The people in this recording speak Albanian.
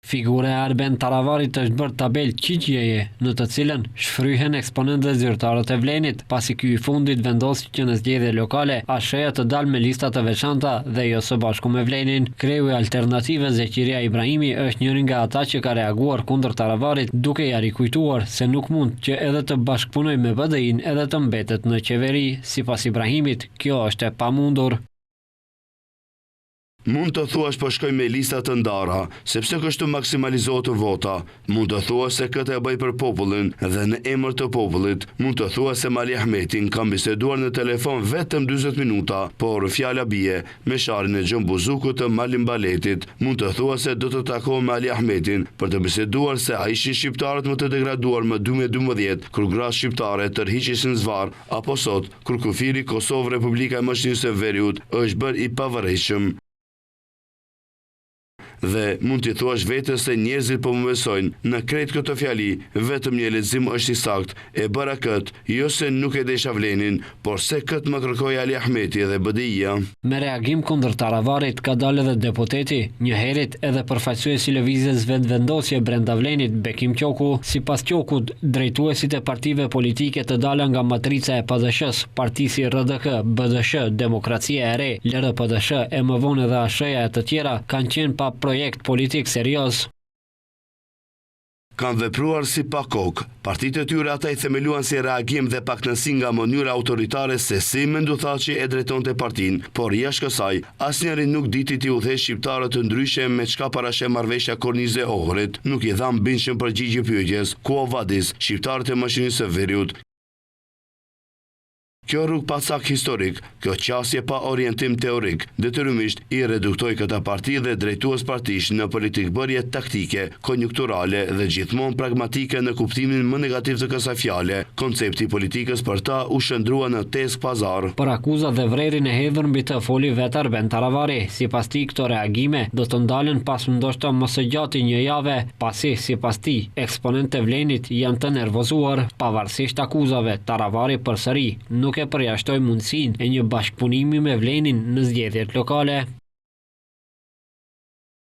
Figura e Arben Taravarit është bërë tabel qiqjeje, në të cilën shfryhen eksponent dhe zyrtarët e Vlenit, pasi ky i fundit vendosi që në zgjedhje lokale ASH-ja të dalë me lista të veçanta dhe jo së bashku me Vlenin. Kreu i Alternative Zeqiria Ibrahimi është njëri nga ata që ka reaguar kundër Taravarit, duke ja rikujtuar se nuk mund që edhe të bashkëpunoj me BDI-n edhe të mbetet në qeveri. Sipas Ibrahimit, kjo është e pamundur. Mund të thuash po shkoj me lista të ndara, sepse kështu maksimalizohet vota. Mund të thuash se këtë e bëj për popullin dhe në emër të popullit. Mund të thuash se Mali Ahmetin kam biseduar në telefon vetëm 40 minuta, por fjala bie me sharin e Gjën Buzukut të Malim Baletit. Mund të thuash se do të takohem me Ali Ahmetin për të biseduar se a ishin shqiptarët më të degraduar më 2012, kur gratë shqiptare tërhiqeshin zvarr, apo sot, kur kufiri Kosovë Republika e Mështinisë së Veriut është bërë i pavarësshëm. Dhe mund t'i thuash vetës se njerëzit po më besojnë në krejt këtë fjali, vetëm një lexim është i sakt, e bëra këtë, jo se nuk e desha Vlenin, por se këtë më kërkoi Ali Ahmeti dhe BDI-ja. Me reagim kundër Taravarit ka dalë edhe deputeti, një herët edhe përfaqësuesi lëvizjes vendvendosje brenda Vlenit, Bekim Qoku. Sipas Qokut, drejtuesit e partive politike të dalën nga matrica e PDSH-s, partisi RDK, BDSH, Demokracia e Re, LRPDSH e më vonë edhe ASH-ja e të tjera kanë qenë pa projekt politik serioz. Kanë vepruar si pa kokë. Partitë e tyre ata i themeluan si reagim dhe pakënësi nga mënyra autoritare se si Menduthaçi e drejtonte partinë, por jashtë kësaj, asnjëri nuk diti t'i udhëheqë shqiptarët të ndryshe me çka parashe marrëveshja Kornizë Ohrit. Nuk i dha mbinshëm përgjigje pyetjes ku o vadis shqiptarët e Mështinisë së Veriut. Kjo rrugë pacak historik, kjo qasje pa orientim teorik, detyrimisht i reduktoi këta parti dhe drejtues partish në politikbërje taktike, konjunkturale dhe gjithmonë pragmatike në kuptimin më negativ të kësaj fjale. Koncepti politikës për ta u shndrua në tesk pazar. Për akuzat dhe vrerin e hedhur mbi të foli vetë Arben Taravari. Sipas tij, këto reagime do të ndalen pas ndoshta më së gjati një jave, pasi sipas tij, eksponentë e Vlenit janë të nervozuar. Pavarësisht akuzave, Taravari përsëri nuk e përjashtoi mundësinë e një bashkëpunimi me Vlenin në zgjedhjet lokale.